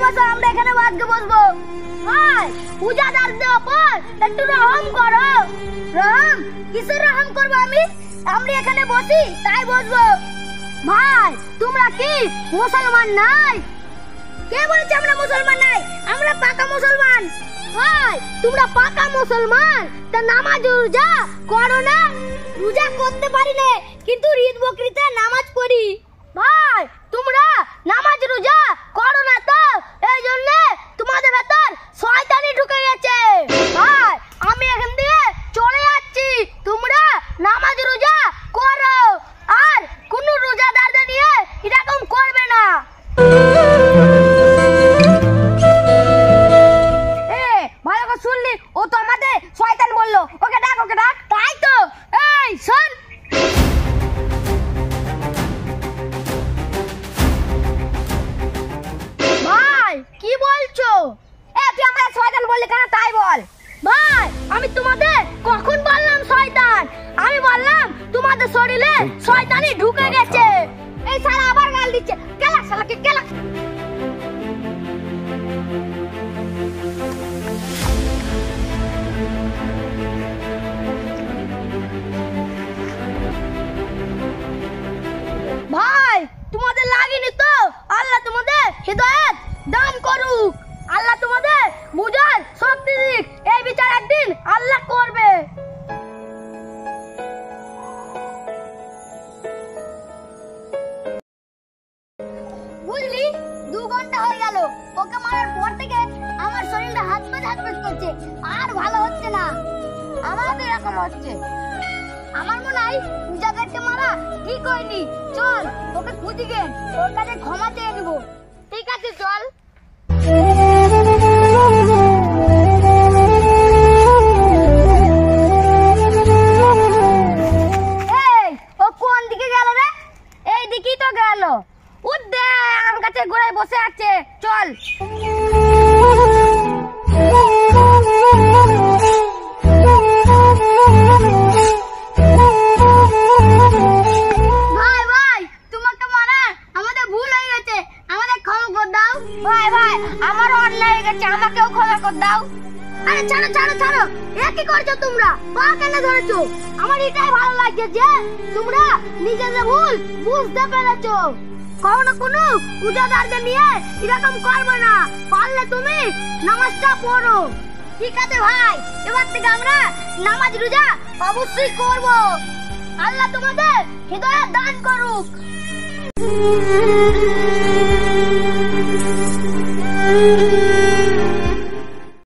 বসো, আমরা এখানে ভাতকে বসবো। ভাই পূজাদারদের ওপর একটু রহম করো। রহম? কিসের রহম করবো আমি? আমরা এখানে বসি তাই বসবো। ভাই তোমরা কি মুসলমান নাই? কে বলেছে আমরা মুসলমান নাই? আমরা পাকা মুসলমান। ভাই তোমরা পাকা মুসলমান, তা নামাজ রোজা করো না? রোজা করতে পারি না, কিন্তু ঈদ বকরিতে নামাজ পড়ি। ভাই তোমরা নামাজ রোজা করো না, তো এই জন্য তোমাদের ভেতর শয়তানি ঢুকে গেছে। ভাই আমি এখান থেকে চলে যাচ্ছি, তোমরা নামাজ রোজা করো আর কোন রোজাদারদের নিয়ে এরকম করবে না। ভালো করে শুনলি, ও তো আমাদের শয়তান বললো। ওকে ডাক, ওকে ডাক। তাই তো, এই শোন। ভাই কি বলছো? তুই আমাদের শয়তান বললি কেন তাই বল। ভাই আমি তোমাদের কখন বললাম শয়তান? আমি বললাম তোমাদের শরীরে শয়তানি ঢুকে গেছে। এই শালা আবার গাল দিচ্ছে। কেলা শালাকে কেলা। ভাই তোমাদের লাগেনি তো? আল্লাহ তোমাদের হিদায়াত দান করুক। আল্লাহ তোমাদের বুঝার শক্তি দিক। এই বিচার একদিন আল্লাহ করবে। বুঝলি 2 ঘন্টা হয়ে গেল। ওকে মারার পর থেকে আমার শরীরটা হাত পা করছে, আর ভালো হচ্ছে না। আমাদের এরকম হচ্ছে। আমার মনে হয় পূজাদারকে মারা ঠিক হয়নি। চল ওকে খুঁজি গে, ওর কাছে ক্ষমা চেয়ে নেবো। ঠিক আছে চল। ও কোন দিকে গেল রে? এই দিকেই তো গেল। ও দে আম গাছের গোড়ায় বসে আছে। চল। আমারও অন্যায় হয়ে গেছে, আমাকেও ক্ষমা করে দাও। আরে ছাড়ো ছাড়ো ছাড়ো, এ কি করছো তোমরা? পা কেন ধরেছো? আমার এটাই ভালো লাগছে যে তোমরা নিজেদের ভুল বুঝতে পেরেছো। কখনো কোনো পূজাদারদের নিয়ে এরকম করবে না। পারলে তুমি নামাজটা পড়ো। ঠিক আছে ভাই, এবার থেকে আমরা নামাজ রোজা অবশ্যই করব। আল্লাহ তোমাদের হিদায়াত দান করুক। Thank you.